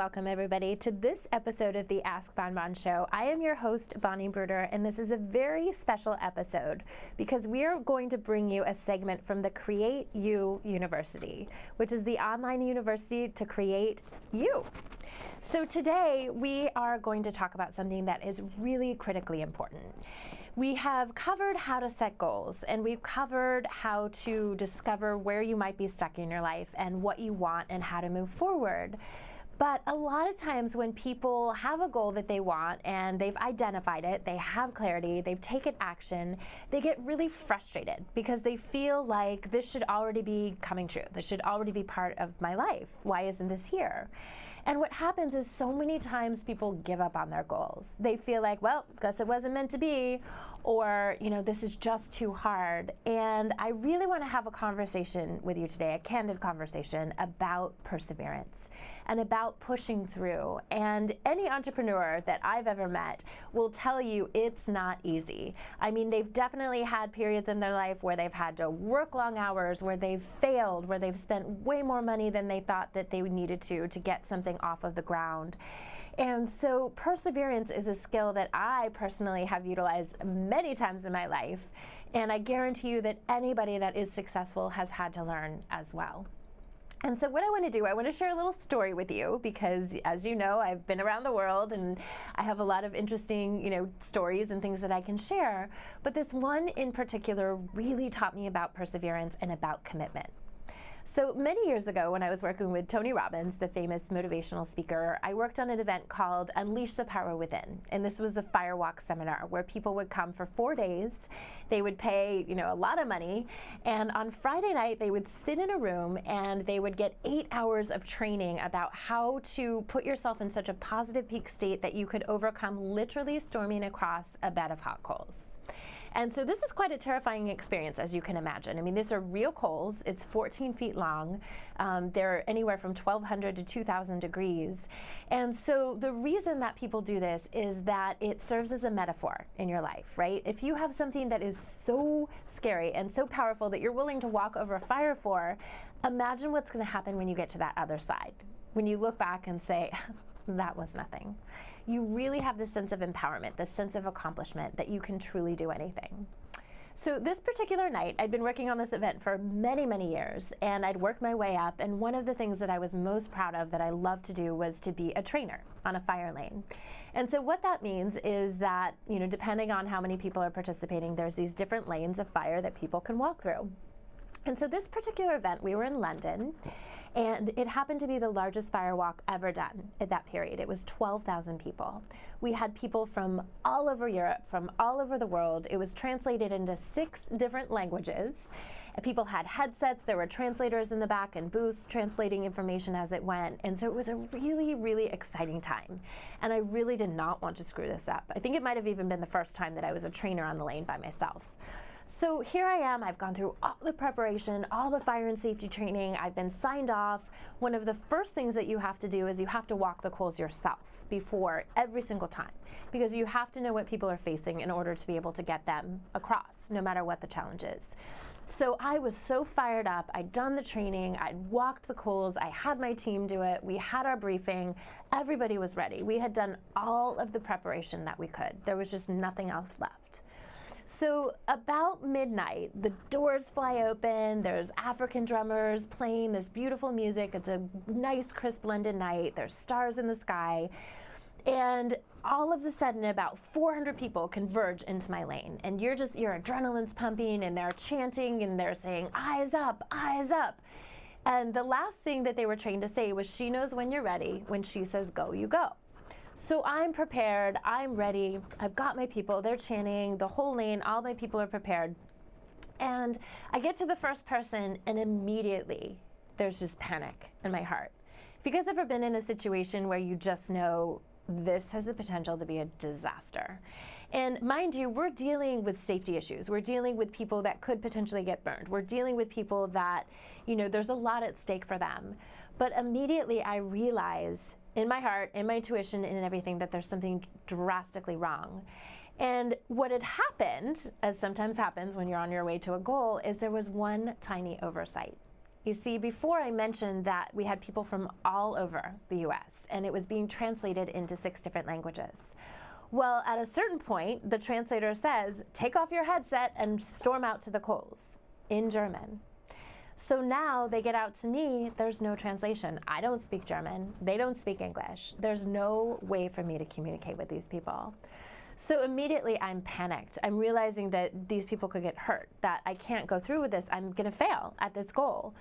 welcome everybody to this episode of the Askbonbon Show. I am your host, Bonnie Bruder, and this is a very special episode because we are going to bring you a segment from the Create You University, which is the online university to create you. So today we are going to talk about something that is really critically important. We have covered how to set goals, and we've covered how to discover where you might be stuck in your life and what you want and how to move forward. But a lot of times when people have a goal that they want and they've identified it, they have clarity, they've taken action, they get really frustrated because they feel like this should already be coming true. This should already be part of my life. Why isn't this here? And what happens is so many times people give up on their goals. They feel like, well, guess it wasn't meant to be, or, this is just too hard. And I really want to have a conversation with you today, a candid conversation about perseverance and about pushing through. And any entrepreneur that I've ever met will tell you it's not easy. I mean, they've definitely had periods in their life where they've had to work long hours, where they've failed, where they've spent way more money than they thought that they needed to get something off of the ground. And so perseverance is a skill that I personally have utilized many times in my life, and I guarantee you that anybody that is successful has had to learn as well. And so what I want to do, I want to share a little story with you because, as you know, I've been around the world and I have a lot of interesting, stories and things that I can share. But this one in particular really taught me about perseverance and about commitment. So many years ago when I was working with Tony Robbins, the famous motivational speaker, I worked on an event called Unleash the Power Within. And this was a firewalk seminar where people would come for 4 days. They would pay, a lot of money. And on Friday night, they would sit in a room and they would get 8 hours of training about how to put yourself in such a positive peak state that you could overcome literally storming across a bed of hot coals. And so this is quite a terrifying experience, as you can imagine. I mean, these are real coals. It's 14 feet long. They're anywhere from 1,200 to 2,000 degrees. And so the reason that people do this is that it serves as a metaphor in your life, right? If you have something that is so scary and so powerful that you're willing to walk over a fire for, imagine what's going to happen when you get to that other side. When you look back and say, that was nothing. You really have this sense of empowerment, this sense of accomplishment that you can truly do anything. So this particular night, I'd been working on this event for many, many years, and I'd worked my way up, and one of the things that I was most proud of that I loved to do was to be a trainer on a fire lane. And so what that means is that, depending on how many people are participating, there's these different lanes of fire that people can walk through. And so this particular event, we were in London, and it happened to be the largest firewalk ever done at that period. It was 12,000 people. We had people from all over Europe, from all over the world. It was translated into 6 different languages. People had headsets, there were translators in the back and booths translating information as it went. And so it was a really, really exciting time. And I really did not want to screw this up. I think it might have even been the first time that I was a trainer on the lane by myself. So here I am, I've gone through all the preparation, all the fire and safety training, I've been signed off. One of the first things that you have to do is you have to walk the coals yourself before every single time, because you have to know what people are facing in order to be able to get them across, no matter what the challenge is. So I was so fired up. I'd done the training, I'd walked the coals, I had my team do it, we had our briefing, everybody was ready. We had done all of the preparation that we could. There was just nothing else left. So about midnight, the doors fly open, there's African drummers playing this beautiful music. It's a nice, crisp London night. There's stars in the sky. And all of a sudden, about 400 people converge into my lane. And your adrenaline's pumping, and they're chanting, and they're saying, eyes up, eyes up. And the last thing that they were trained to say was, she knows when you're ready. When she says go, you go. So I'm prepared, I'm ready, I've got my people, they're chanting, the whole lane, all my people are prepared. And I get to the first person and immediately there's just panic in my heart. Have you guys ever been in a situation where you just know this has the potential to be a disaster? And mind you, we're dealing with safety issues. We're dealing with people that could potentially get burned. We're dealing with people that, there's a lot at stake for them. But immediately I realize in my heart, in my intuition, and in everything, that there's something drastically wrong. And what had happened, as sometimes happens when you're on your way to a goal, is there was one tiny oversight. You see, before I mentioned that we had people from all over the US and it was being translated into 6 different languages. Well, at a certain point, the translator says, take off your headset and storm out to the Kohl's in German. So now they get out to me, there's no translation. I don't speak German, they don't speak English. There's no way for me to communicate with these people. So immediately I'm panicked. I'm realizing that these people could get hurt, that I can't go through with this. I'm gonna fail at this goal.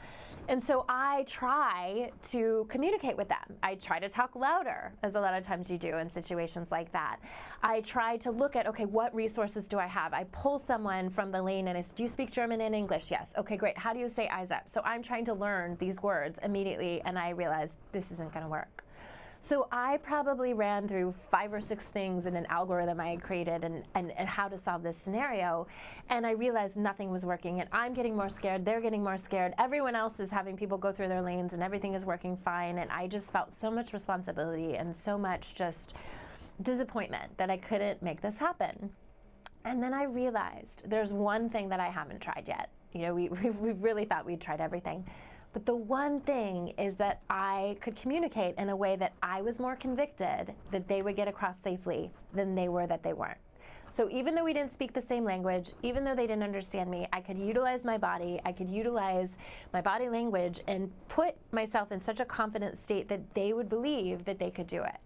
And so I try to communicate with them. I try to talk louder, as a lot of times you do in situations like that. I try to look at, okay, what resources do I have? I pull someone from the lane and I say, do you speak German and English? Yes. Okay, great. How do you say eyes up? So I'm trying to learn these words immediately, and I realize this isn't gonna work. So I probably ran through 5 or 6 things in an algorithm I had created and how to solve this scenario, and I realized nothing was working, and I'm getting more scared, they're getting more scared, everyone else is having people go through their lanes and everything is working fine, and I just felt so much responsibility and so much just disappointment that I couldn't make this happen. And then I realized there's one thing that I haven't tried yet. You know, we really thought we'd tried everything. But the one thing is that I could communicate in a way that I was more convicted that they would get across safely than they were that they weren't. So even though we didn't speak the same language, even though they didn't understand me, I could utilize my body, I could utilize my body language and put myself in such a confident state that they would believe that they could do it.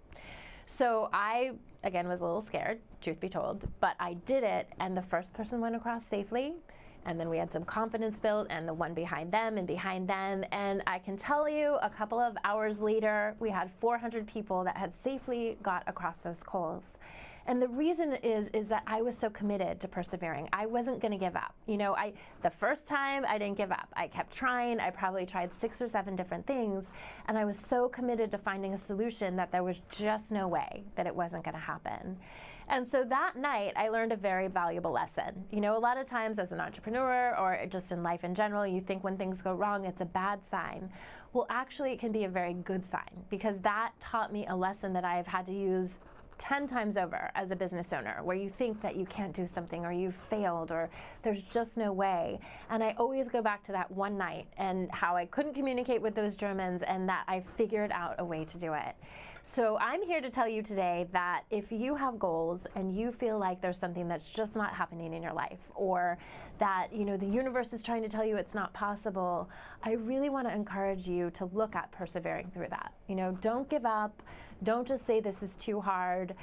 So I, again, was a little scared, truth be told, but I did it, and the first person went across safely. And then we had some confidence built, and the one behind them and behind them. And I can tell you, a couple of hours later, we had 400 people that had safely got across those Kohl's. And the reason is that I was so committed to persevering. I wasn't gonna give up. You know, the first time I didn't give up. I kept trying. I probably tried 6 or 7 different things. And I was so committed to finding a solution that there was just no way that it wasn't gonna happen. And so that night, I learned a very valuable lesson. You know, a lot of times as an entrepreneur or just in life in general, you think when things go wrong, it's a bad sign. Well, actually, it can be a very good sign, because that taught me a lesson that I've had to use 10 times over as a business owner, where you think that you can't do something or you failed or there's just no way. And I always go back to that one night and how I couldn't communicate with those Germans and that I figured out a way to do it. So I'm here to tell you today that if you have goals and you feel like there's something that's just not happening in your life, or that, you know, the universe is trying to tell you it's not possible, I really want to encourage you to look at persevering through that. You know, don't give up. Don't just say this is too hard.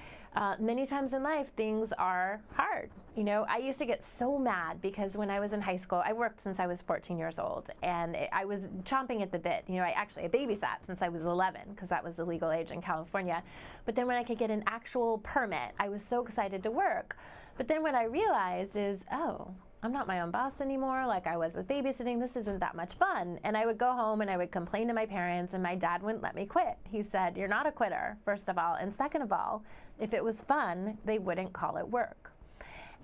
Many times in life, things are hard. You know, I used to get so mad because when I was in high school, I worked since I was 14 years old, and I was chomping at the bit. You know, I babysat since I was 11 because that was the legal age in California. But then when I could get an actual permit, I was so excited to work. But then what I realized is, oh, I'm not my own boss anymore like I was with babysitting. This isn't that much fun. And I would go home and I would complain to my parents, and my dad wouldn't let me quit. He said, you're not a quitter, first of all. And second of all, if it was fun, they wouldn't call it work.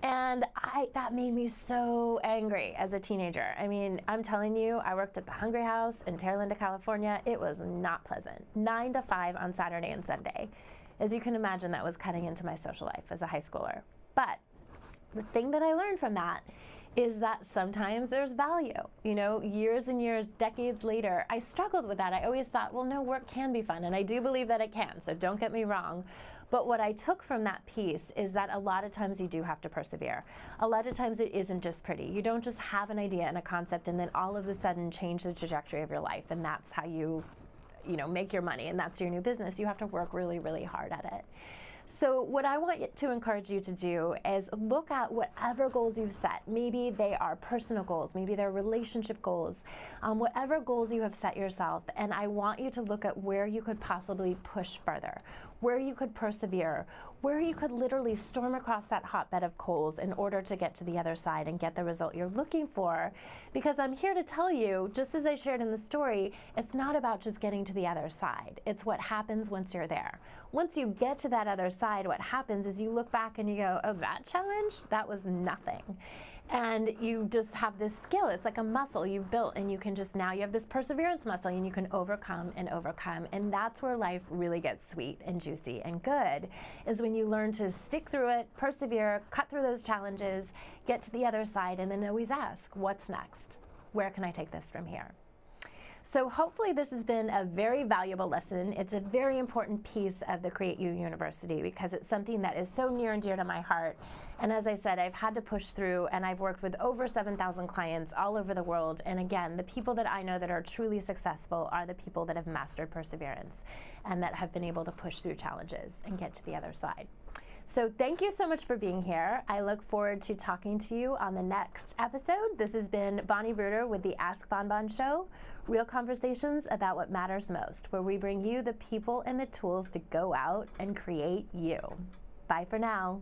And that made me so angry as a teenager. I mean, I'm telling you, I worked at the Hungry House in Terra Linda, California. It was not pleasant. 9 to 5 on Saturday and Sunday. As you can imagine, that was cutting into my social life as a high schooler. But the thing that I learned from that is that sometimes there's value. You know, years and years, decades later, I struggled with that. I always thought, well, no, work can be fun, and I do believe that it can, so don't get me wrong. But what I took from that piece is that a lot of times you do have to persevere. A lot of times it isn't just pretty. You don't just have an idea and a concept and then all of a sudden change the trajectory of your life, and that's how you know, make your money, and that's your new business. You have to work really, really hard at it. So what I want to encourage you to do is look at whatever goals you've set. Maybe they are personal goals, maybe they're relationship goals, whatever goals you have set yourself, and I want you to look at where you could possibly push further, where you could persevere, where you could literally storm across that hotbed of coals in order to get to the other side and get the result you're looking for. Because I'm here to tell you, just as I shared in the story, it's not about just getting to the other side. It's what happens once you're there. Once you get to that other side, what happens is you look back and you go, oh, that challenge? That was nothing. And you just have this skill. It's like a muscle you've built, and you can just, now you have this perseverance muscle, and you can overcome and overcome. And that's where life really gets sweet and juicy and good, is when you learn to stick through it, persevere, cut through those challenges, get to the other side, and then always ask, what's next? Where can I take this from here? So hopefully this has been a very valuable lesson. It's a very important piece of the Create You University because it's something that is so near and dear to my heart. And as I said, I've had to push through, and I've worked with over 7,000 clients all over the world. And again, the people that I know that are truly successful are the people that have mastered perseverance and that have been able to push through challenges and get to the other side. So thank you so much for being here. I look forward to talking to you on the next episode. This has been Bonnie Bruder with the Askbonbon Show, real conversations about what matters most, where we bring you the people and the tools to go out and create you. Bye for now.